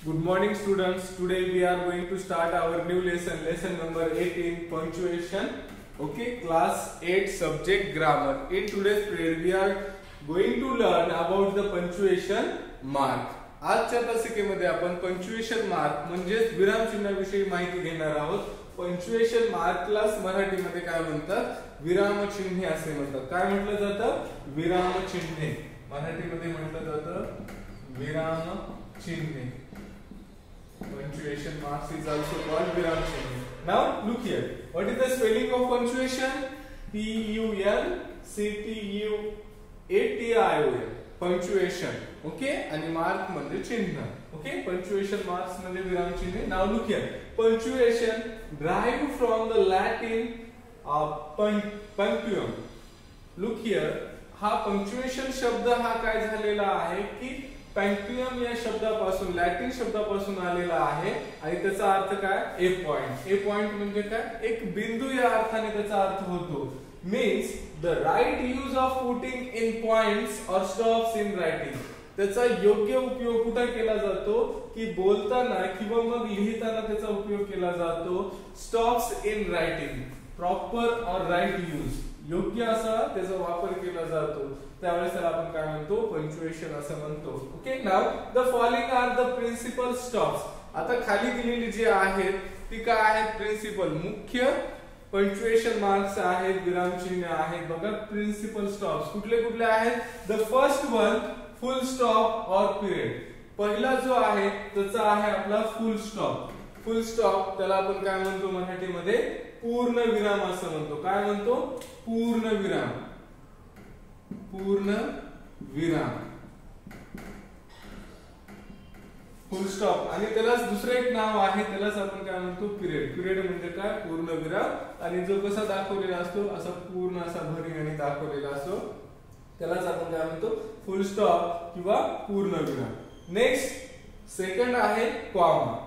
Good morning students. Today we are going to start our new lesson number 18, punctuation. Okay, class 8 subject grammar. In today's period we are going to learn about the punctuation mark. आजच्या तासिकेमध्ये आपण punctuation mark म्हणजे विरामचिन्हाविषयी माहिती घेणार आहोत. Punctuation मार्कला मराठीमध्ये काय म्हणतात? विरामचिन्हे असे म्हणतात. काय म्हटलं जातं? विरामचिन्हे. मराठीमध्ये म्हटलं जातं विरामचिन्हे. Punctuation marks is also called viram chinne. Now look here. What is the spelling of punctuation? P-U-N-C-T-U-A-T-I-O-N. Punctuation. Okay? आणि mark म्हणजे चिन्ह. Okay? Punctuation marks म्हणजे विराम चिन्हे. Now look here. Punctuation derived from the Latin punctuum. Look here. हा punctuation शब्द हा काय झालेला आहे की पंक्टियम या शब्दापासून लॅटिन शब्दापासून आलेला आहे आणि त्याचा अर्थ काय? ए पॉइंट. ए पॉइंट म्हणजे काय? एक बिंदू या अर्थाने त्याचा अर्थ होतो. Means the right use of putting in points और स्टॉप्स इन रायटिंग. त्याचा योग्य उपयोग कुठे केला जातो की बोलताना किंवा मग लिहिताना त्याचा उपयोग केला जातो. Stops in writing. प्रॉपर और राइट यूज. योग्य असा त्याचा वापर केला जातो. त्यावेळेस त्याला आपण काय म्हणतो? पंक्च्युएशन असं म्हणतो. Okay. Now the following are the principal stops. आता खाली दिलेली जी आहेत ती काय आहेत? प्रिन्सिपल मुख्य पंक्च्युएशन मार्क्स आहेत, विरामचिन्ह आहेत. बघा प्रिन्सिपल स्टॉप्स कुठले कुठले आहेत? The first one full stop और पिरियड. पहिला जो आहे त्याचा आहे आपला फुल स्टॉप. फुल स्टॉप त्याला आपण काय म्हणतो मराठीमध्ये? पूर्ण विराम असं म्हणतो. काय म्हणतो? पूर्ण विराम. पूर्ण विराम. फुल स्टॉप. आणि त्यालाच दुसरं एक नाव आहे, त्यालाच आपण काय म्हणतो? पिरियड. पिरियड म्हणजे काय? पूर्ण विराम. आणि जो कसा दाखवलेला असतो असा पूर्ण असा भरिंगाने दाखवलेला असतो त्यालाच आपण काय म्हणतो? फुल स्टॉप किंवा पूर्ण विराम. नेक्स्ट सेकंड आहे कॉमा.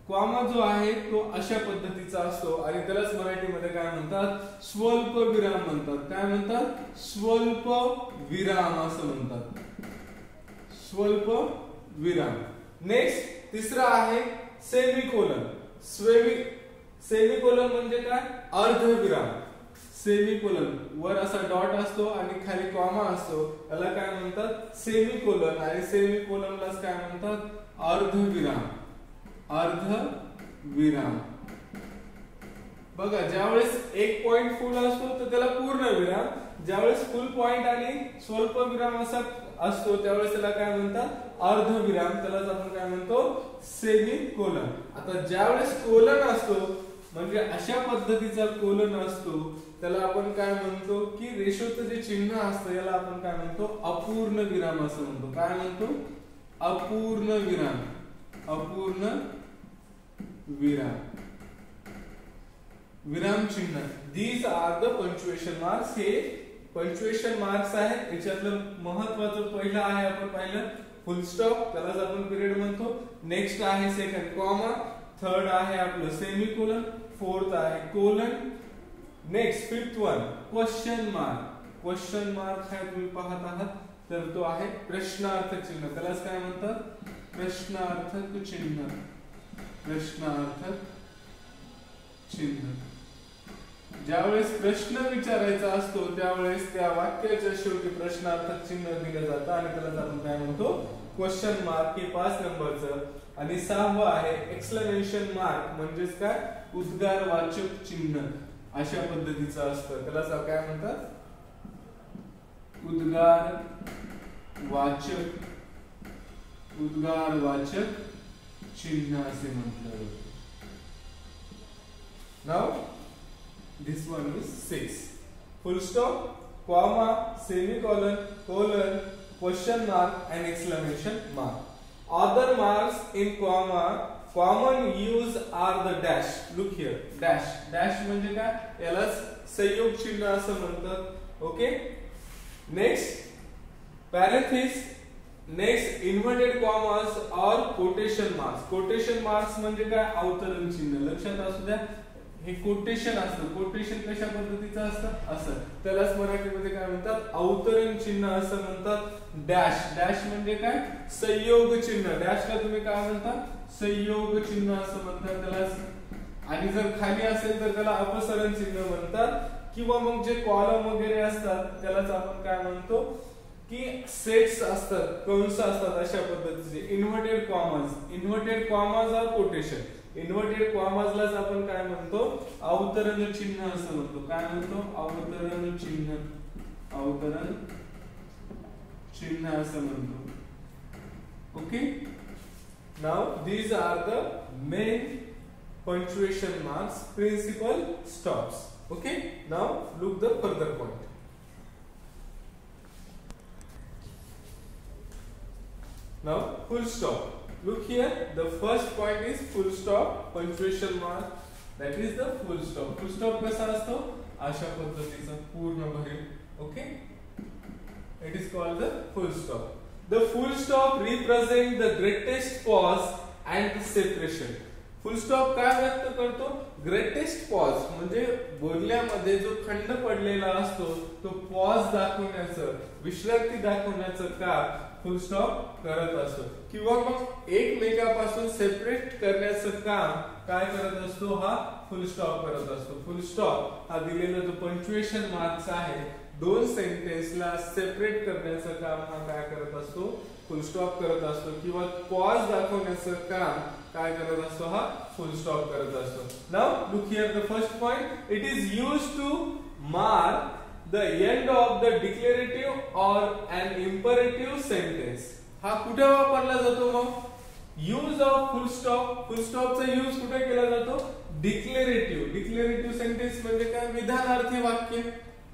कॉमा जो आहे तो अशा पद्धतीचा असतो आणि त्यालाच मराठीमध्ये काय म्हणतात? स्वल्प विराम म्हणतात. काय म्हणतात? स्वल्प विराम असं म्हणतात. स्वल्प विराम. नेक्स्ट तिसरा आहे सेमीकोलन. सेमीकोलन म्हणजे काय? अर्धविराम. सेमीकोलन वर असा डॉट असतो आणि खाली कॉमा असतो त्याला काय म्हणतात? सेमीकोलन. आणि सेमीकोलनलाच काय म्हणतात? अर्धविराम. अर्धविराम. बघा ज्यावेळेस एक पॉइंट फुल असतो तर त्याला पूर्ण विराम. ज्यावेळेस फुल पॉइंट आणि स्वल्प विराम असा असतो त्यावेळेस त्याला काय म्हणतात? अर्धविराम. त्यालाच आपण काय म्हणतो? सेमीकोलन. आता ज्यावेळेस कोलन असतो म्हणजे अशा पद्धतीचा कोलन असतो त्याला आपण काय म्हणतो की रेषोचं जे चिन्ह असतं याला आपण काय म्हणतो? अपूर्ण विराम असं म्हणतो. काय म्हणतो? अपूर्ण विराम. अपूर्ण विराम. विराम चिन्ह. These are the punctuation marks. हे पंक्च्युएशन मार्क्स आहेत. याच्यातलं महत्त्वाचं पहिलं आहे आपण पाहिलं फुल स्टॉप, त्यालाच आपण पिरियड म्हणतो. नेक्स्ट आहे सेकंड कॉमा. थर्ड आहे आपलं सेमीकोलन. फोर्थ आहे colon. Next fifth one question mark. Question mark आहे तुम्ही पाहत आहात तर तो आहे प्रश्नार्थ चिन्ह. त्यालाच काय म्हणतात? प्रश्नार्थक चिन्ह. प्रश्नार्थक चिन्ह. ज्यावेळेस प्रश्न विचारायचा असतो त्यावेळेस त्या वाक्याच्या शेवटी प्रश्नार्थक चिन्ह दिलं जातं आणि त्याला आपण काय म्हणतो? Question mark. हे 5 नंबरचं. आणि 6वं आहे एक्सक्लेमेशन मार्क. म्हणजेच काय? उद्गारवाचक चिन्ह. अशा पद्धतीचं असतं त्याला काय म्हणतात? उद्गारवाचक चिन्ह असे म्हटलं जातं. Now this one is 6. Full stop, comma, semicolon, colon, question mark and exclamation mark. Other marks in comma common use are the dash. Look here. Dash. Dash म्हणजे काय? यालाच संयोग चिन्ह असं म्हणतात. Okay. Next parenthesis. Next inverted commas और quotation marks. Quotation marks म्हणजे काय? अवतरण चिन्ह. लक्षात असू द्या हे कोटेशन असतं. कोटेशन कशा पद्धतीचं असतं असं, त्यालाच मराठीमध्ये काय म्हणतात, अवतरण चिन्ह असं म्हणतात. डॅश, डॅश म्हणजे काय, संयोग चिन्ह. डॅशला तुम्ही काय म्हणता, संयोग चिन्ह असं म्हणतात त्यालाच. आणि जर खाली असेल तर त्याला अपसरण चिन्ह म्हणतात. किंवा मग जे कॉलम वगैरे असतात त्यालाच आपण काय म्हणतो की सेट्स असतात, कंस असतात अशा पद्धतीचे. Inverted commas, inverted commas are quotation. Inverted कॉमाजलाच आपण काय म्हणतो, अवतरण चिन्ह असं म्हणतो. काय म्हणतो, अवतरण चिन्ह, अवतरण चिन्ह असं म्हणतो. Okay, now these are the main punctuation marks, principal stops. Okay, now look the further point. Now full stop. Look here, the first point is full stop, punctuation mark, that is the full stop. Full stop कसा असतो, अशा पद्धतीचा पूर्ण भरेल. Okay, it is called the full stop. The full stop represent the greatest pause and separation. Full stop काय व्यक्त करतो, greatest pause म्हणजे बोलण्यामध्ये जो खंड पडलेला असतो तो पॉज दाखवण्याचं, विश्रांती दाखवण्याचं काम फुल स्टॉप करत असतो. किंवा मग एकमेकापासून सेपरेट करण्याचं काम काय करत असतो, हा फुल स्टॉप करत असतो. फुल स्टॉप हा दिलेला जो पंक्च्युएशन मार्क्स आहे, दोन सेंटेन्सला सेपरेट करण्याचं काम हा काय करत असतो, फुल स्टॉप करत असतो. किंवा पॉज दाखवण्याचं काम काय करत असतो, हा फुल स्टॉप करत असतो. Now look here the first point, it is used to mark the end of the declarative or an imperative sentence. हा कुठे वापरला जातो, मग use of full stop. Full स्टॉपचा यूज कुठे केला जातो, डिक्लेरेटिव्ह. डिक्लेरेटिव्ह सेंटेन्स म्हणजे काय, विधानार्थी वाक्य,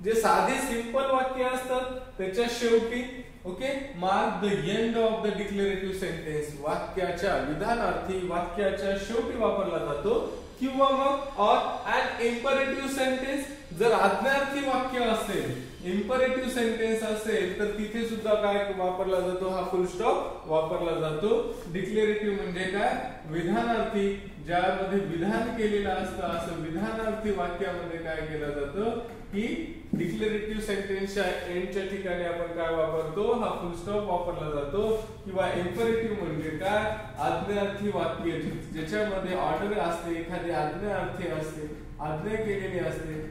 जे साधे सिंपल वाक्य असतात त्याच्या शेवटी. Okay, mark the end of the declarative sentence, वाक्याच्या विधानार्थी वाक्याच्या शेवटी वापरला जातो. किंवा मग ऑर एन इंपरेटिव्ह सेंटेन्स, जर आज्ञार्थी वाक्य असेल, इंपरेटिव्ह सेंटेन्स असेल तर तिथे सुद्धा काय वापरला जातो, हा फुल स्टॉप वापरला जातो. डिक्लेरेटिव्ह म्हणजे काय, विधानार्थी, ज्यामध्ये विधान केलेलं असतं असं विधानार्थी वाक्यामध्ये काय केलं जातं की डिक्लेरेटिव्ह सेंटेन्सच्या एंडच्या ठिकाणी आपण काय वापरतो, हा फुल स्टॉप वापरला जातो. किंवा इंपरेटिव्ह म्हणजे काय, आज्ञार्थी वाक्य, ज्याच्यामध्ये ऑर्डर असते, एखादी आज्ञार्थी असते, आज्ञा केलेली असते,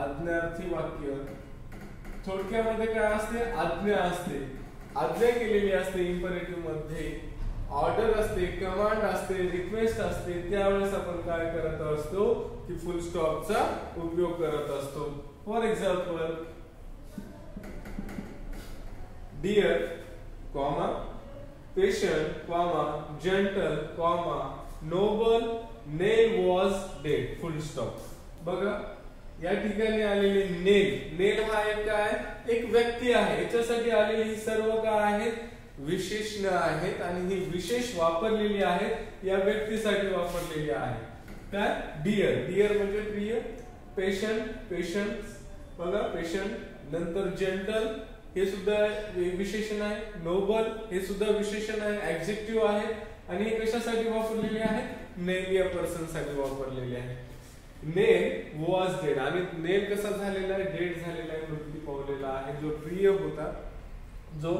आज्ञार्थी वाक्य. थोडक्यामध्ये काय असते, आज्ञा असते, आज्ञा केलेली असते. इंपरेटिव्ह मध्ये ऑर्डर असते, कमांड असते, रिक्वेस्ट असते, त्यावेळेस आपण काय करत असतो की फुल स्टॉपचा उपयोग करत असतो. For example, dear comma patient comma gentle comma noble Nell was dead, full stop. बघा या ठिकाणी आलेले नेल, नेल हा एक काय, एक व्यक्ती आहे. याच्यासाठी आलेली ही सर्व काय आहेत, विशेषण आहेत. आणि ही विशेष वापरलेली आहेत, या व्यक्तीसाठी वापरलेली आहे. काय, डिअर, डिअर म्हणजे प्रिय. पेशंट, पेशंट बघा पेशंट. नंतर जेंटल, हे सुद्धा विशेषण आहे. नोबल हे सुद्धा विशेषण आहे, ऍडजेक्टिव्ह आहे. आणि हे कशासाठी वापरलेले आहेत, नेल या पर्सन साठी वापरलेले आहे. नेल वॉज डेड, आणि नेल कसा झालेला आहे, डेड झालेला आहे, मृत्यू पावलेला आहे. जो प्रिय होता, जो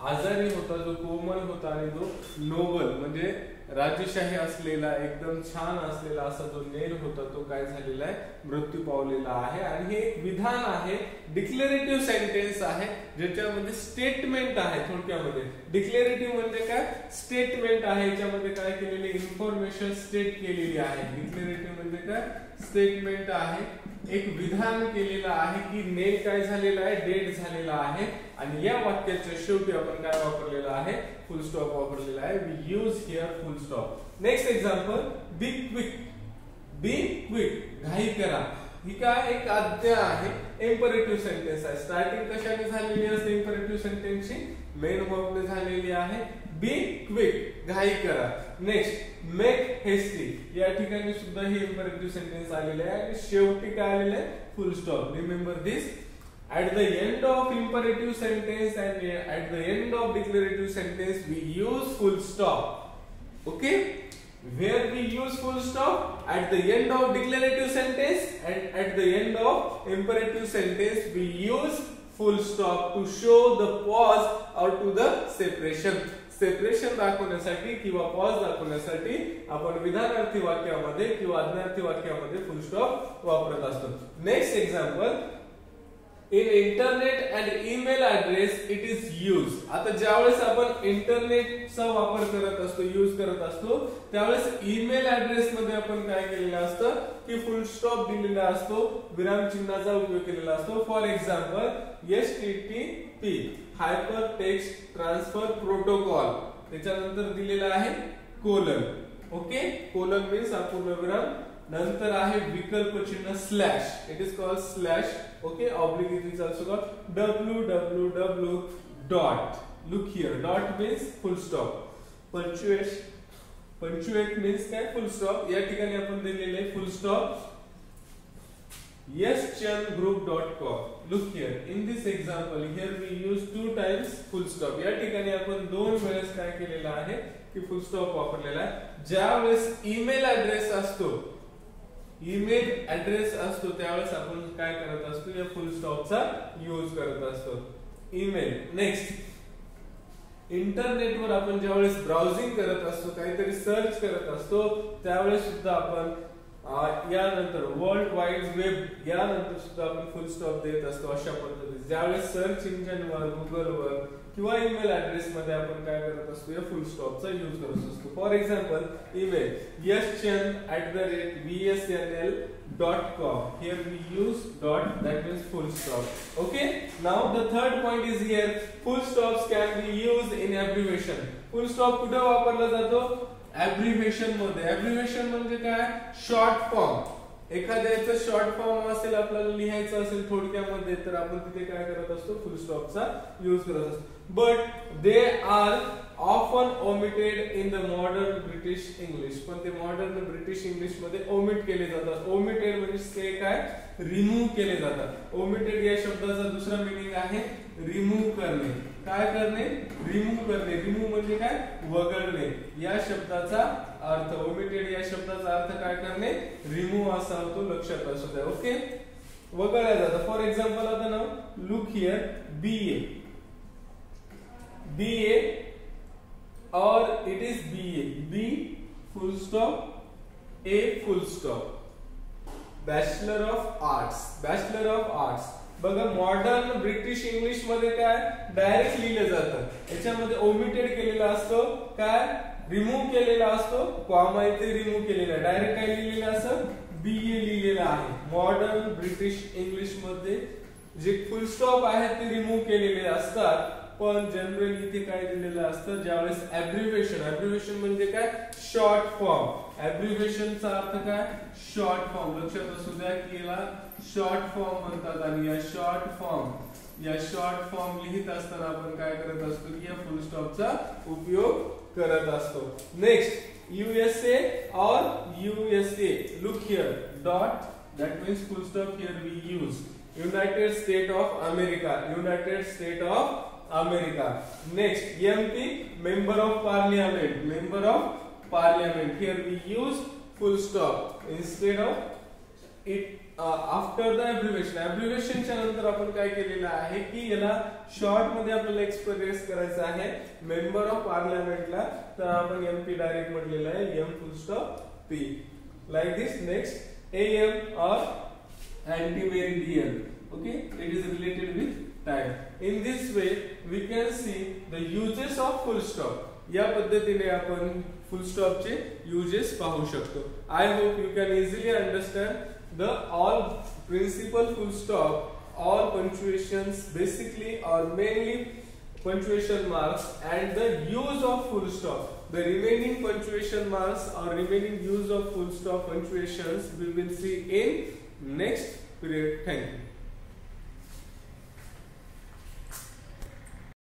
आजारी होता, जो कोमल होता, आणि जो नोबल म्हणजे राजशाही असलेला, एकदम छान असलेला असा जो नेल होता, तो काय झालेला आहे, मृत्यू पावलेला आहे. आणि हे एक विधान आहे, डिक्लेरेटिव्ह सेंटेन्स आहे, ज्याच्यामध्ये स्टेटमेंट आहे. थोडक्यामध्ये डिक्लेरेटिव्ह म्हणजे काय, स्टेटमेंट आहे. याच्यामध्ये काय केलेली, इन्फॉर्मेशन स्टेट केलेली आहे. डिक्लेरेटिव्ह म्हणजे काय, स्टेटमेंट आहे, एक विधान केलेलं आहे की नेल काय झालेला आहे, डेड झालेला आहे. आणि या वाक्याच्या शेवटी आपण काय वापरलेला आहे, फुल स्टॉप वापरलेला आहे. We use here full stop. Next example, be quick. Be quick, घाई करा. ही काय, एक आज्ञा आहे, इंपरेटिव्ह सेंटेन्स आहे. स्टार्टिंग कशाने झालेली असते, इंपरेटिव्ह सेंटेन्सची मेन वर्बने झालेली आहे. बी क्विक, घाई करा. नेक्स्ट, मेक हेस्टी, या ठिकाणी सुद्धा ही इंपरेटिव्ह सेंटेन्स आलेले आहे. आणि शेवटी काय आलेले आहे, फुल stop. Remember this, at the end of imperative sentence and at the end of declarative sentence we use full stop. Okay, where we use full stop at the end of declarative sentence and at the end of imperative sentence we use full stop to show the pause or to the separation दाखवण्यासाठी किंवा pause दाखवण्यासाठी आपण विधानार्थी वाक्यामध्ये किंवा आज्ञार्थी वाक्यामध्ये फुल stop वापरत असतो. Next example, in internet and email address it is use. आता ज्यावेळेस आपण इंटरनेटचा वापर करत असतो, यूज करत असतो, त्यावेळेस ईमेल ऍड्रेस मध्ये आपण काय केलेलं असतं की फुल स्टॉप दिलेला असतो, विराम चिन्हाचा उपयोग केलेला असतो. For example, HTTP hyper text transfer protocol, त्याच्यानंतर दिलेला आहे कोलन. ओके, कोलन मीन्स अपूर्ण विराम, नंतर आहे विकल्प चिन्ह slash, it is called slash. Okay, oblique it is also called www dot. Look here, dot means full stop, punctuate means काय फुल स्टॉप. या ठिकाणी आपण दिलेले फुल stop yeschandgroup.com. Look here, in this example here we use 2 times full stop. या ठिकाणी आपण 2 वेळेस काय केलेला आहे की फुल स्टॉप वापरलेला आहे. ज्या वेळेस ईमेल ऍड्रेस असतो, त्यावेळेस आपण काय करत असतो, या फुल स्टॉपचा यूज करत असतो. ईमेल. नेक्स्ट, इंटरनेटवर आपण ज्यावेळेस ब्राउझिंग करत असतो, काहीतरी सर्च करत असतो, त्यावेळेस सुद्धा आपण यानंतर वर्ल्ड वाईड वेब यानंतर सुद्धा आपण फुल स्टॉप देत असतो. अशा पद्धतीने ज्यावेळेस सर्च इंजिनवर, गुगलवर किंवा ईमेल ऍड्रेस मध्ये आपण काय करत असतो, या फुल स्टॉपचा यूज करत असतो. For example, email yeschand@vsnl.com. Here we use dot, that means full stop. Okay, now the third point is here, full stops can be used in abbreviation. full stop कुठे वापरला जातो? ऍब्रिव्हिएशन मध्ये. ऍब्रिव्हिएशन म्हणजे काय? Short form. एखाद्याचं short form असेल, आपल्याला लिहायचं असेल थोडक्यामध्ये, तर आपण तिथे काय करत असतो, फुल स्टॉपचा यूज करत असतो. But they are often omitted in the modern British English. पण ते मॉडर्न ब्रिटिश इंग्लिश मध्ये ओमिट केले जातात. ओमिटेड म्हणजे ते काय, रिमूव्ह केले जातात. ओमिटेड या शब्दाचा दुसरा मीनिंग आहे रिमूव्ह करणे. काय करणे? रिमूव्ह करणे. रिमूव्ह म्हणजे काय, वगळणे. या शब्दाचा अर्थ, ओमिटेड या शब्दाचा अर्थ काय करणे, रिमूव्ह असा होतो, लक्षात असू द्या. ओके, वगळल्या जातात. फॉर एक्झाम्पल, आता नाव लुक हियर, BA और it is BA, B full stop, A full stop. Bachelor of arts. बघा, मॉडर्न ब्रिटिश इंग्लिश मध्ये काय डायरेक्ट लिहिलं जातं, याच्यामध्ये ओमिटेड केलेला असतो, काय रिमूव्ह केलेला असतो, कॉमा इथे रिमूव्ह केलेला, डायरेक्ट काय लिहिलेलं असं BA लिहिलेलं आहे. मॉडर्न ब्रिटिश इंग्लिश मध्ये जे फुल स्टॉप आहेत ते रिमूव्ह केलेले असतात, पण जनरली इथे काय दिलेलं असतं, ज्यावेळेस ऍब्रिव्हिएशन म्हणजे काय, शॉर्ट फॉर्म. ऍब्रिव्हिएशनचा अर्थ काय, शॉर्ट फॉर्म. लक्षात असू द्या की याला शॉर्ट फॉर्म म्हणतात. आणि या शॉर्ट फॉर्म लिहित असताना आपण काय करत असतो की या फुल स्टॉपचा उपयोग करत असतो. Next, USA or USA. Look here, dot, that means full stop. Here we use United States of America. Next, MP, member of parliament. Here we use full stop instead of it after the abbreviation. abbreviation च्या नंतर आपण काय केलेलं आहे की याला short मध्ये आपल्याला एक्सप्रेस करायचं आहे मेंबर ऑफ पार्लिमेंटला, तर आपण MP डायरेक्ट म्हटलेलं आहे, M full stop P, like this. Next, AM or antimeridien. Okay, it is related with time. In this way we can see the uses of full stop. या पद्धतीने आपण full stop चे uses पाहू शकतो. I hope you can easily understand the all principal full stop, all punctuations basically or mainly punctuation marks, and the use of full stop. The remaining punctuation marks or remaining use of full stop punctuations we will see in next period. Thank you.